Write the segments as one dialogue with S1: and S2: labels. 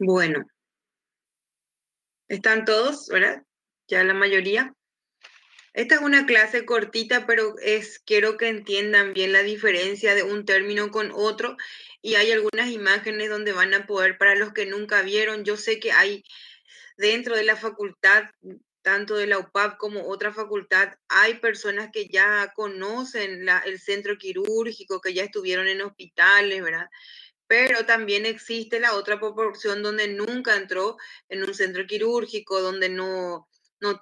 S1: Bueno, están todos, ¿verdad? Ya la mayoría. Esta es una clase cortita, pero quiero que entiendan bien la diferencia de un término con otro y hay algunas imágenes donde van a poder, para los que nunca vieron, yo sé que hay dentro de la facultad, tanto de la UPAP como otra facultad, hay personas que ya conocen el centro quirúrgico, que ya estuvieron en hospitales, ¿verdad? Pero también existe la otra proporción donde nunca entró en un centro quirúrgico, donde no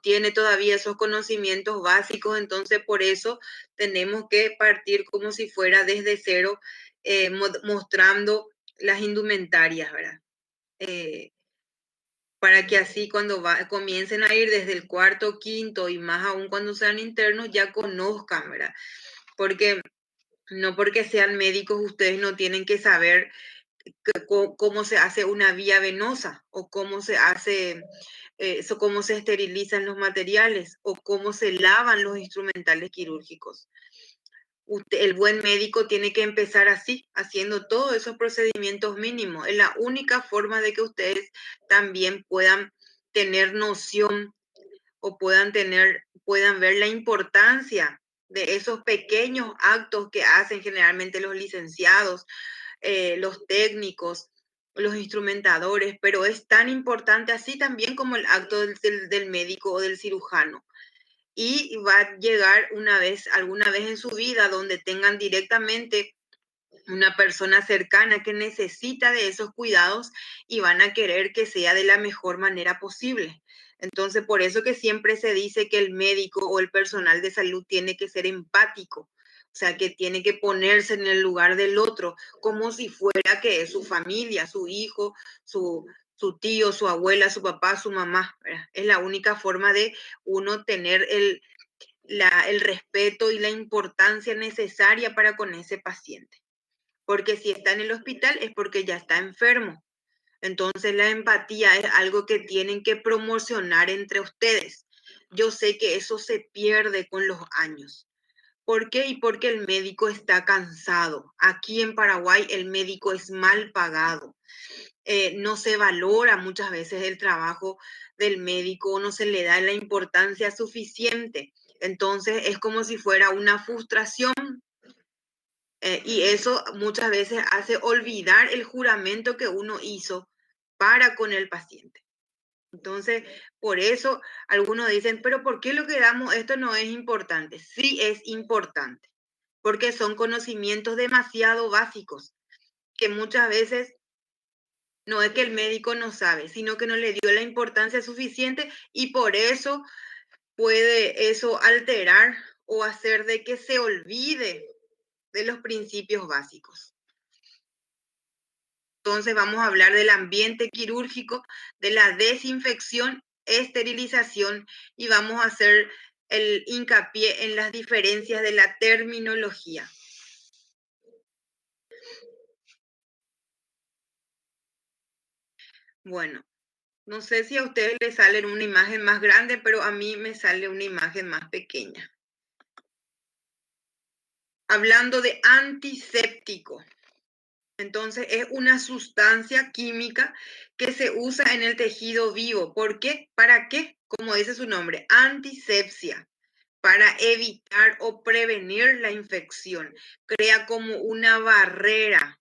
S1: tiene todavía esos conocimientos básicos, entonces por eso tenemos que partir como si fuera desde cero, mostrando las indumentarias, ¿verdad? Eh, para que así cuando comiencen a ir desde el cuarto, quinto y más aún cuando sean internos ya conozcan, ¿verdad? Porque no porque sean médicos ustedes no tienen que saber cómo se hace una vía venosa o cómo se hace, cómo se esterilizan los materiales o cómo se lavan los instrumentales quirúrgicos. El buen médico tiene que empezar así, haciendo todos esos procedimientos mínimos. Es la única forma de que ustedes también puedan tener noción o puedan ver la importancia de esos pequeños actos que hacen generalmente los licenciados, los técnicos, los instrumentadores, pero es tan importante así también como el acto del médico o del cirujano. Y va a llegar alguna vez en su vida, donde tengan directamente una persona cercana que necesita de esos cuidados y van a querer que sea de la mejor manera posible. Entonces, por eso que siempre se dice que el médico o el personal de salud tiene que ser empático, o sea, que tiene que ponerse en el lugar del otro, como si fuera que es su familia, su hijo, su tío, su abuela, su papá, su mamá, ¿verdad? Es la única forma de uno tener el respeto y la importancia necesaria para con ese paciente. Porque si está en el hospital es porque ya está enfermo. Entonces la empatía es algo que tienen que promocionar entre ustedes. Yo sé que eso se pierde con los años. ¿Por qué? Y porque el médico está cansado. Aquí en Paraguay el médico es mal pagado. No se valora muchas veces el trabajo del médico, no se le da la importancia suficiente. Entonces es como si fuera una frustración, y eso muchas veces hace olvidar el juramento que uno hizo para con el paciente. Entonces, por eso algunos dicen, pero ¿por qué lo que damos esto no es importante? Sí es importante, porque son conocimientos demasiado básicos que muchas veces no es que el médico no sabe, sino que no le dio la importancia suficiente y por eso puede eso alterar o hacer de que se olvide de los principios básicos. Entonces vamos a hablar del ambiente quirúrgico, de la desinfección, esterilización y vamos a hacer el hincapié en las diferencias de la terminología. Bueno, no sé si a ustedes les sale una imagen más grande, pero a mí me sale una imagen más pequeña. Hablando de antiséptico. Entonces es una sustancia química que se usa en el tejido vivo. ¿Por qué? ¿Para qué? Como dice su nombre, antisepsia, para evitar o prevenir la infección. Crea como una barrera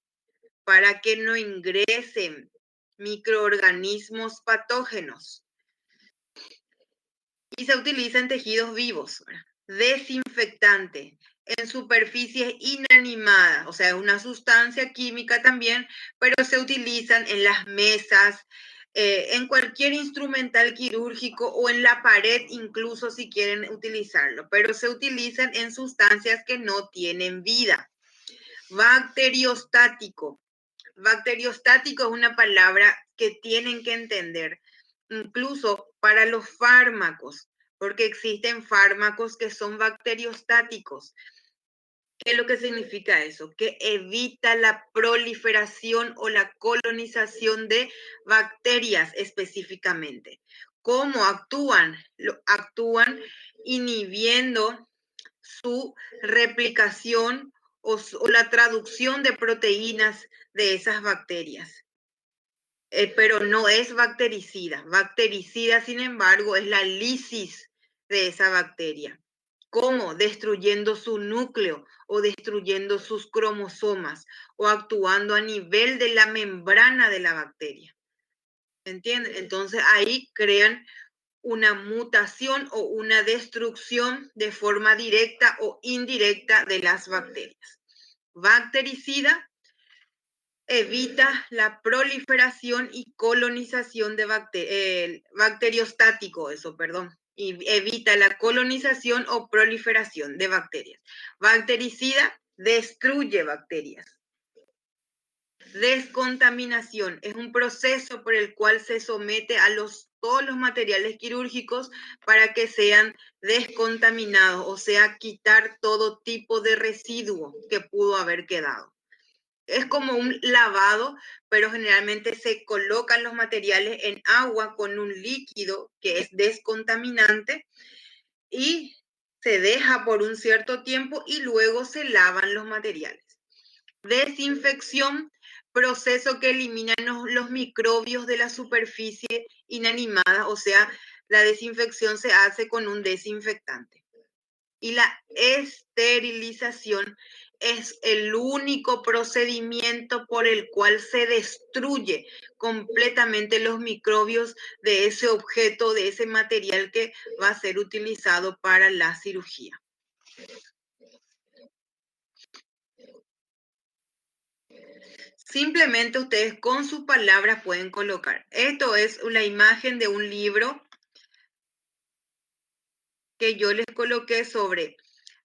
S1: para que no ingresen microorganismos patógenos. Y se utiliza en tejidos vivos. Desinfectante en superficies inanimadas, o sea, es una sustancia química también, pero se utilizan en las mesas, en cualquier instrumental quirúrgico o en la pared, incluso si quieren utilizarlo, pero se utilizan en sustancias que no tienen vida. Bacteriostático. Bacteriostático es una palabra que tienen que entender, incluso para los fármacos, porque existen fármacos que son bacteriostáticos. ¿Qué es lo que significa eso? Que evita la proliferación o la colonización de bacterias específicamente. ¿Cómo actúan? Actúan inhibiendo su replicación o la traducción de proteínas de esas bacterias. pero no es bactericida. Bactericida, sin embargo, es la lisis de esa bacteria. ¿Cómo? Destruyendo su núcleo o destruyendo sus cromosomas o actuando a nivel de la membrana de la bacteria. ¿Entienden? Entonces ahí crean una mutación o una destrucción de forma directa o indirecta de las bacterias. Bactericida evita la proliferación y colonización de bacteriostático, eso, perdón, y evita la colonización o proliferación de bacterias. Bactericida destruye bacterias. Descontaminación es un proceso por el cual se somete a todos los materiales quirúrgicos para que sean descontaminados, o sea, quitar todo tipo de residuo que pudo haber quedado. Es como un lavado, pero generalmente se colocan los materiales en agua con un líquido que es descontaminante y se deja por un cierto tiempo y luego se lavan los materiales. Desinfección, proceso que elimina los microbios de la superficie inanimada, o sea, la desinfección se hace con un desinfectante. Y la esterilización es el único procedimiento por el cual se destruye completamente los microbios de ese objeto, de ese material que va a ser utilizado para la cirugía. Simplemente ustedes con sus palabras pueden colocar. Esto es una imagen de un libro que yo les coloqué sobre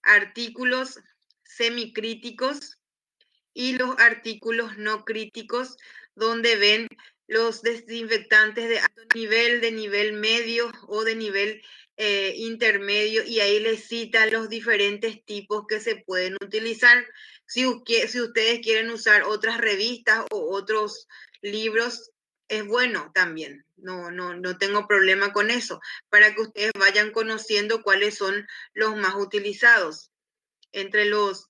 S1: artículos semicríticos y los artículos no críticos, donde ven los desinfectantes de alto nivel, de nivel medio o de nivel intermedio, y ahí les cita los diferentes tipos que se pueden utilizar. Si ustedes quieren usar otras revistas o otros libros, es bueno también. No tengo problema con eso, para que ustedes vayan conociendo cuáles son los más utilizados. Entre los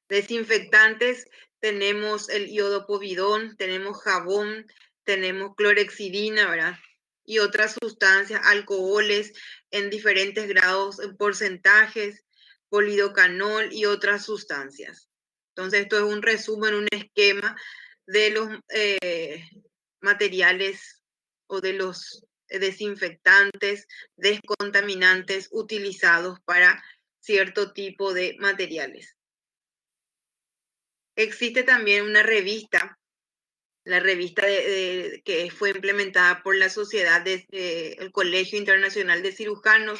S1: desinfectantes tenemos el iodopovidón, tenemos jabón, tenemos clorexidina, ¿verdad? Y otras sustancias, alcoholes en diferentes grados, en porcentajes, polidocanol y otras sustancias. Entonces, esto es un resumen, un esquema de los materiales o de los desinfectantes, descontaminantes utilizados para cierto tipo de materiales. Existe también una revista, la revista que fue implementada por la sociedad el Colegio Internacional de Cirujanos,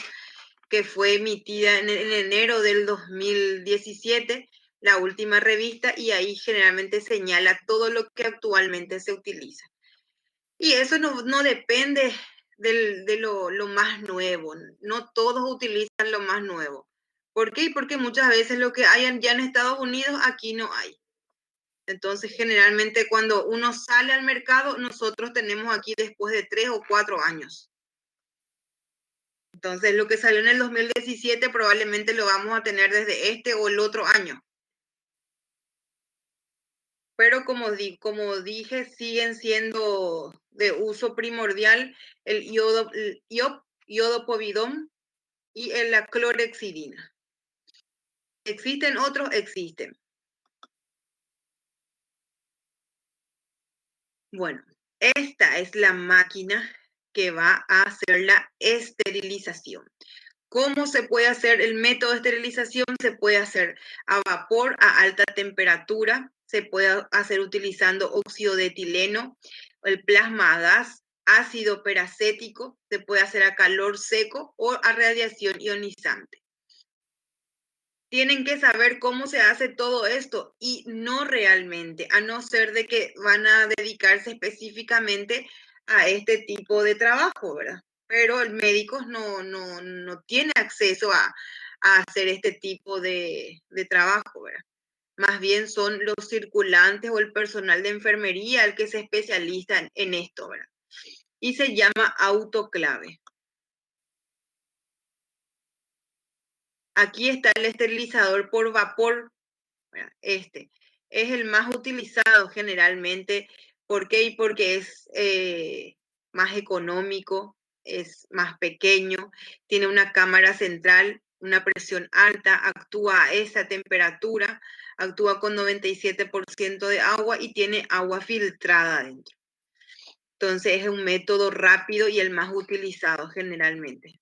S1: que fue emitida en enero del 2017, la última revista, y ahí generalmente señala todo lo que actualmente se utiliza. Y eso no depende de lo más nuevo, no todos utilizan lo más nuevo. ¿Por qué? Porque muchas veces lo que hay ya en Estados Unidos, aquí no hay. Entonces, generalmente cuando uno sale al mercado, nosotros tenemos aquí después de 3 o 4 años. Entonces, lo que salió en el 2017 probablemente lo vamos a tener desde este o el otro año. Pero como dije, siguen siendo de uso primordial el iodopovidón y la clorexidina. ¿Existen otros? Existen. Bueno, esta es la máquina que va a hacer la esterilización. ¿Cómo se puede hacer el método de esterilización? Se puede hacer a vapor a alta temperatura, se puede hacer utilizando óxido de etileno, el plasma a gas, ácido peracético, se puede hacer a calor seco o a radiación ionizante. Tienen que saber cómo se hace todo esto y no realmente, a no ser de que van a dedicarse específicamente a este tipo de trabajo, ¿verdad? Pero el médico no tiene acceso a hacer este tipo de trabajo, ¿verdad? Más bien son los circulantes o el personal de enfermería el que se especializa en esto, ¿verdad? Y se llama autoclave. Aquí está el esterilizador por vapor, ¿verdad? Es el más utilizado generalmente. ¿Por qué? Y porque es más económico, es más pequeño, tiene una cámara central, una presión alta, actúa a esa temperatura, actúa con 97% de agua y tiene agua filtrada dentro. Entonces es un método rápido y el más utilizado generalmente.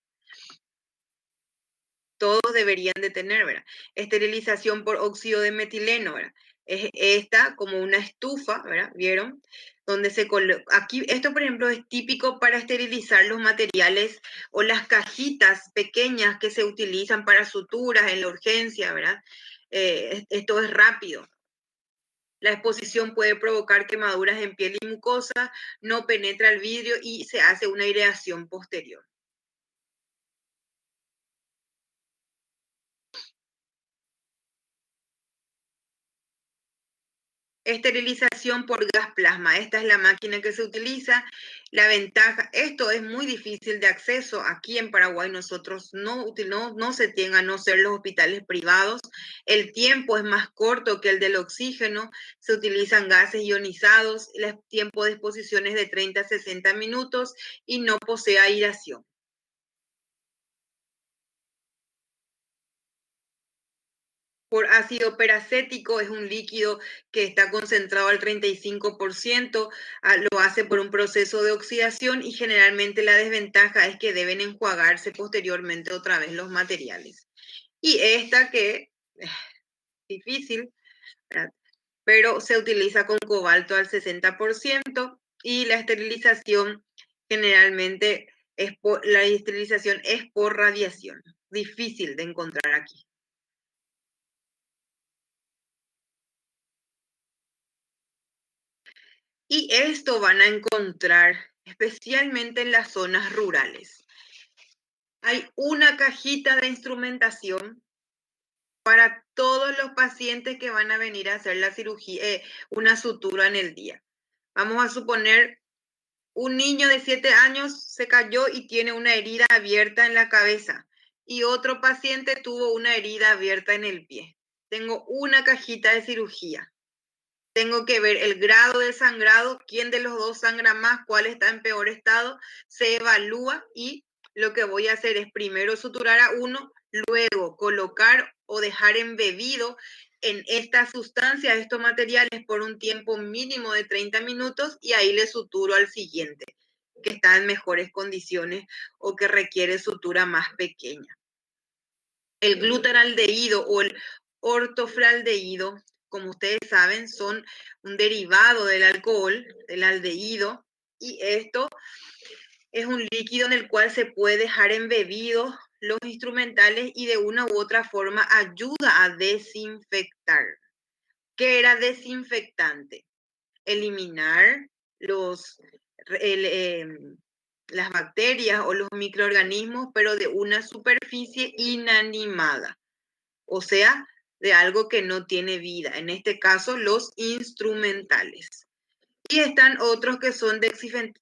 S1: Todos deberían de tener, ¿verdad? Esterilización por óxido de metileno, ¿verdad? Es esta como una estufa, ¿verdad? ¿Vieron? Donde se coloca, aquí, esto por ejemplo es típico para esterilizar los materiales o las cajitas pequeñas que se utilizan para suturas en la urgencia, ¿verdad? Esto es rápido. La exposición puede provocar quemaduras en piel y mucosa, no penetra el vidrio y se hace una aireación posterior. Esterilización por gas plasma. Esta es la máquina que se utiliza. La ventaja, esto es muy difícil de acceso. Aquí en Paraguay nosotros no se tienen, a no ser los hospitales privados. El tiempo es más corto que el del oxígeno. Se utilizan gases ionizados. El tiempo de exposición es de 30 a 60 minutos y no posee aireación. Por ácido peracético, es un líquido que está concentrado al 35%, lo hace por un proceso de oxidación y generalmente la desventaja es que deben enjuagarse posteriormente otra vez los materiales. Y esta que es difícil, ¿verdad? Pero se utiliza con cobalto al 60% y la esterilización generalmente la esterilización es por radiación. Difícil de encontrar aquí. Y esto van a encontrar especialmente en las zonas rurales. Hay una cajita de instrumentación para todos los pacientes que van a venir a hacer la cirugía, una sutura en el día. Vamos a suponer un niño de 7 años se cayó y tiene una herida abierta en la cabeza y otro paciente tuvo una herida abierta en el pie. Tengo una cajita de cirugía. Tengo que ver el grado de sangrado, quién de los dos sangra más, cuál está en peor estado, se evalúa y lo que voy a hacer es primero suturar a uno, luego colocar o dejar embebido en esta sustancia, estos materiales por un tiempo mínimo de 30 minutos y ahí le suturo al siguiente, que está en mejores condiciones o que requiere sutura más pequeña. El glutaraldehído o el ortofraldehído, como ustedes saben, son un derivado del alcohol, del aldehído, y esto es un líquido en el cual se puede dejar embebidos los instrumentales y de una u otra forma ayuda a desinfectar. ¿Qué era desinfectante? Eliminar los, el, eh, las bacterias o los microorganismos, pero de una superficie inanimada, o sea, de algo que no tiene vida, en este caso los instrumentales. Y están otros que son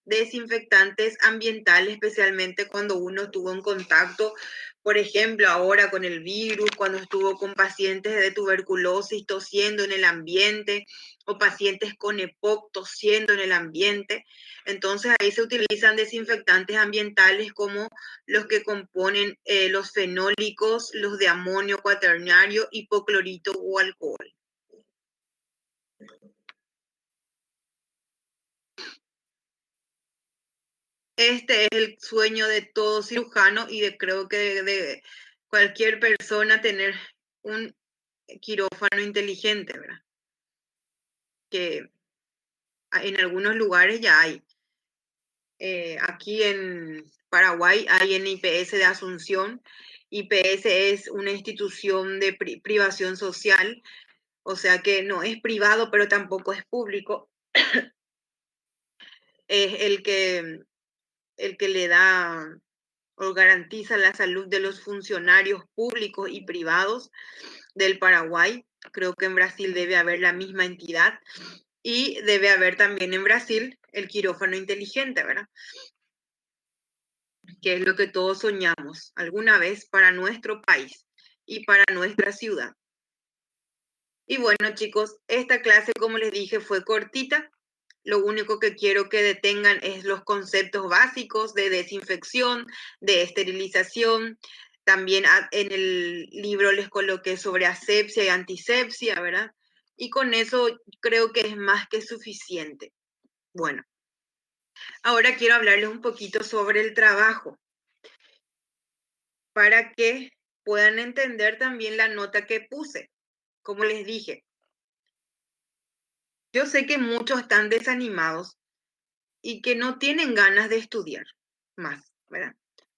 S1: desinfectantes ambientales, especialmente cuando uno estuvo en contacto, por ejemplo, ahora con el virus, cuando estuvo con pacientes de tuberculosis tosiendo en el ambiente, o pacientes con EPOC tosiendo en el ambiente. Entonces ahí se utilizan desinfectantes ambientales como los que componen los fenólicos, los de amonio cuaternario, hipoclorito o alcohol. Este es el sueño de todo cirujano y creo que de cualquier persona tener un quirófano inteligente, ¿verdad? Que en algunos lugares ya hay. Aquí en Paraguay hay en IPS de Asunción. IPS es una institución de privación social, o sea que no es privado, pero tampoco es público. Es el que le da o garantiza la salud de los funcionarios públicos y privados del Paraguay. Creo que en Brasil debe haber la misma entidad y debe haber también en Brasil el quirófano inteligente, ¿verdad? Que es lo que todos soñamos alguna vez para nuestro país y para nuestra ciudad. Y bueno, chicos, esta clase, como les dije, fue cortita. Lo único que quiero que detengan es los conceptos básicos de desinfección, de esterilización. También en el libro les coloqué sobre asepsia y antisepsia, ¿verdad? Y con eso creo que es más que suficiente. Bueno, ahora quiero hablarles un poquito sobre el trabajo para que puedan entender también la nota que puse. Como les dije, yo sé que muchos están desanimados y que no tienen ganas de estudiar más, ¿verdad?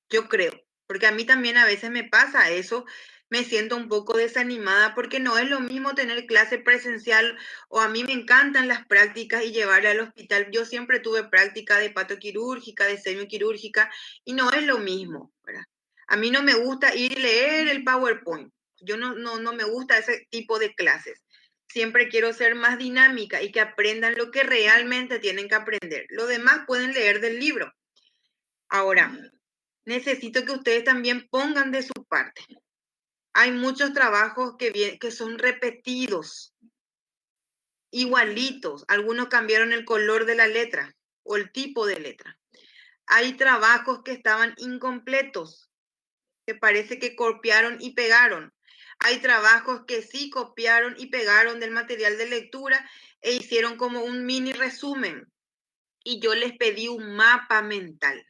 S1: Yo creo, porque a mí también a veces me pasa eso, me siento un poco desanimada porque no es lo mismo tener clase presencial o a mí me encantan las prácticas y llevarle al hospital. Yo siempre tuve práctica de patoquirúrgica, de semioquirúrgica y no es lo mismo, ¿verdad? A mí no me gusta ir y leer el PowerPoint. Yo no me gusta ese tipo de clases. Siempre quiero ser más dinámica y que aprendan lo que realmente tienen que aprender. Lo demás pueden leer del libro. Ahora, necesito que ustedes también pongan de su parte. Hay muchos trabajos que son repetidos, igualitos. Algunos cambiaron el color de la letra o el tipo de letra. Hay trabajos que estaban incompletos, que parece que copiaron y pegaron. Hay trabajos que sí copiaron y pegaron del material de lectura e hicieron como un mini resumen. Y yo les pedí un mapa mental.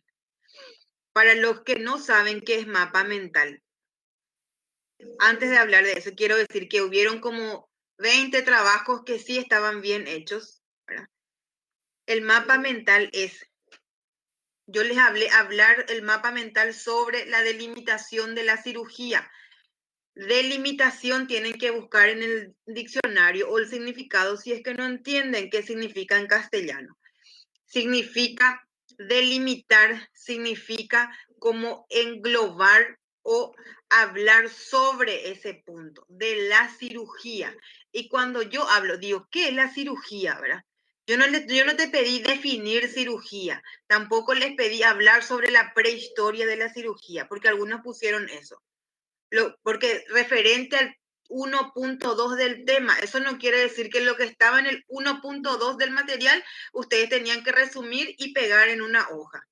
S1: Para los que no saben qué es mapa mental, antes de hablar de eso, quiero decir que hubieron como 20 trabajos que sí estaban bien hechos, ¿verdad? El mapa mental es, yo les hablé hablar el mapa mental sobre la delimitación de la cirugía. Delimitación tienen que buscar en el diccionario o el significado si es que no entienden qué significa en castellano. Significa delimitar, significa como englobar o hablar sobre ese punto de la cirugía. Y cuando yo hablo, digo, ¿qué es la cirugía, verdad? Yo no te pedí definir cirugía, tampoco les pedí hablar sobre la prehistoria de la cirugía, porque algunos pusieron eso. Porque referente al 1.2 del tema, eso no quiere decir que lo que estaba en el 1.2 del material, ustedes tenían que resumir y pegar en una hoja.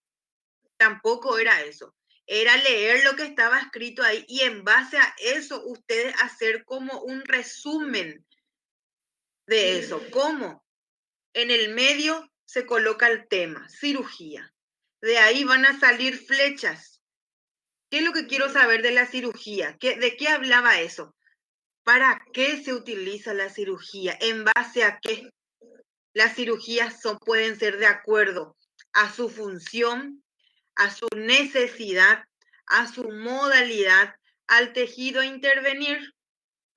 S1: Tampoco era eso. Era leer lo que estaba escrito ahí y en base a eso ustedes hacer como un resumen de eso. ¿Cómo? En el medio se coloca el tema, cirugía. De ahí van a salir flechas. ¿Qué es lo que quiero saber de la cirugía? ¿De qué hablaba eso? ¿Para qué se utiliza la cirugía? ¿En base a qué? Las cirugías pueden ser de acuerdo a su función, a su necesidad, a su modalidad, al tejido a intervenir.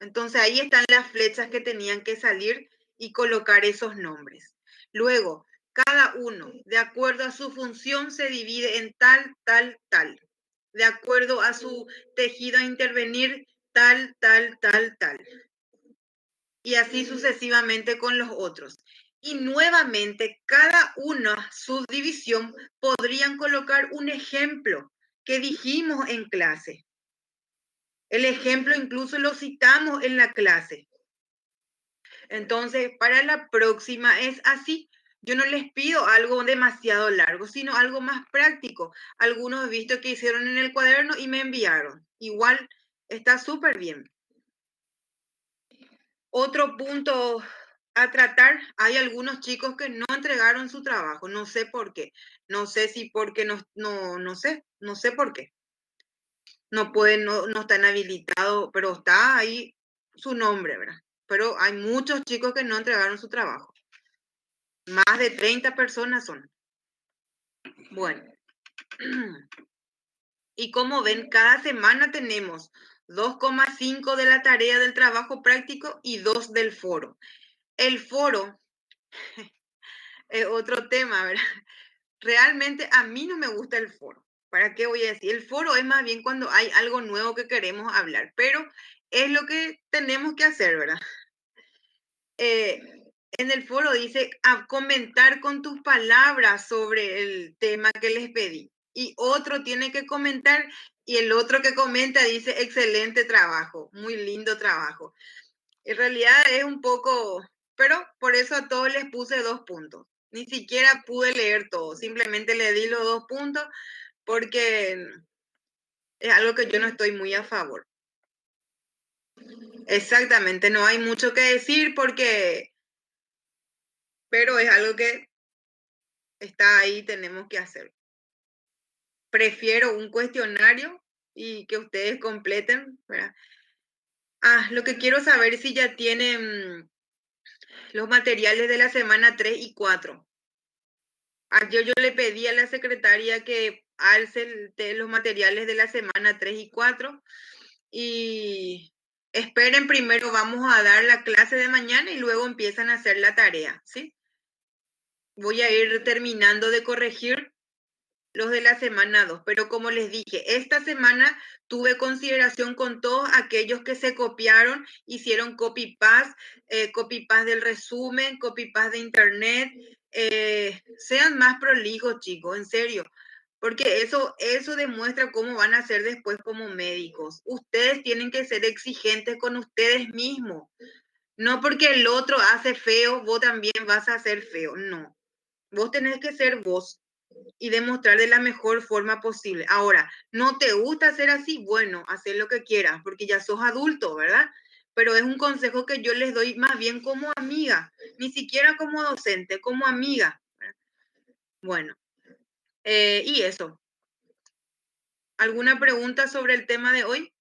S1: Entonces ahí están las flechas que tenían que salir y colocar esos nombres. Luego, cada uno, de acuerdo a su función, se divide en tal, tal, tal. De acuerdo a su tejido a intervenir, tal, tal, tal, tal. Y así sucesivamente con los otros. Y nuevamente, cada una subdivisión podrían colocar un ejemplo que dijimos en clase. El ejemplo incluso lo citamos en la clase. Entonces, para la próxima es así. Yo no les pido algo demasiado largo, sino algo más práctico. Algunos he visto que hicieron en el cuaderno y me enviaron. Igual está súper bien. Otro punto a tratar, hay algunos chicos que no entregaron su trabajo, no sé por qué. No sé si porque no sé por qué. No pueden, no están habilitados, pero está ahí su nombre, ¿verdad? Pero hay muchos chicos que no entregaron su trabajo. Más de 30 personas son. Bueno, y como ven, cada semana tenemos 2,5 de la tarea del trabajo práctico y 2 del foro. El foro es otro tema, ¿verdad? Realmente a mí no me gusta el foro. ¿Para qué voy a decir? El foro es más bien cuando hay algo nuevo que queremos hablar, pero es lo que tenemos que hacer, ¿verdad? En el foro dice a comentar con tus palabras sobre el tema que les pedí. Y otro tiene que comentar y el otro que comenta dice excelente trabajo, muy lindo trabajo. En realidad es un poco, pero por eso a todos les puse 2 puntos. Ni siquiera pude leer todo, simplemente le di los 2 puntos porque es algo que yo no estoy muy a favor. Exactamente, no hay mucho que decir porque, pero es algo que está ahí, tenemos que hacer. Prefiero un cuestionario y que ustedes completen, ¿verdad? Lo que quiero saber es si ya tienen los materiales de la semana 3 y 4. Ayer yo le pedí a la secretaria que alce los materiales de la semana 3 y 4 y esperen, primero vamos a dar la clase de mañana y luego empiezan a hacer la tarea, ¿sí? Voy a ir terminando de corregir los de la semana 2, pero como les dije, esta semana tuve consideración con todos aquellos que se copiaron, hicieron copy paste del resumen, copy paste de internet, sean más prolijos, chicos, en serio, porque eso demuestra cómo van a ser después como médicos. Ustedes tienen que ser exigentes con ustedes mismos, no porque el otro hace feo, vos también vas a hacer feo, no, vos tenés que ser vos y demostrar de la mejor forma posible. Ahora, ¿no te gusta hacer así? Bueno, hacer lo que quieras, porque ya sos adulto, ¿verdad? Pero es un consejo que yo les doy más bien como amiga, ni siquiera como docente, como amiga. Bueno, y eso. ¿Alguna pregunta sobre el tema de hoy?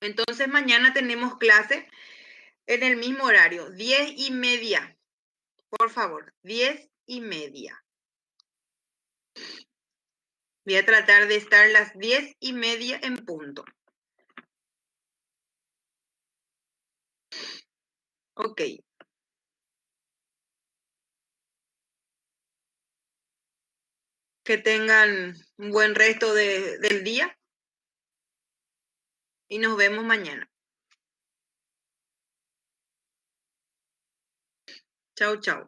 S1: Entonces mañana tenemos clase en el mismo horario, 10:30. Por favor, 10:30. Voy a tratar de estar las 10:30 en punto. Ok. Que tengan un buen resto del día y nos vemos mañana. Chau, chau.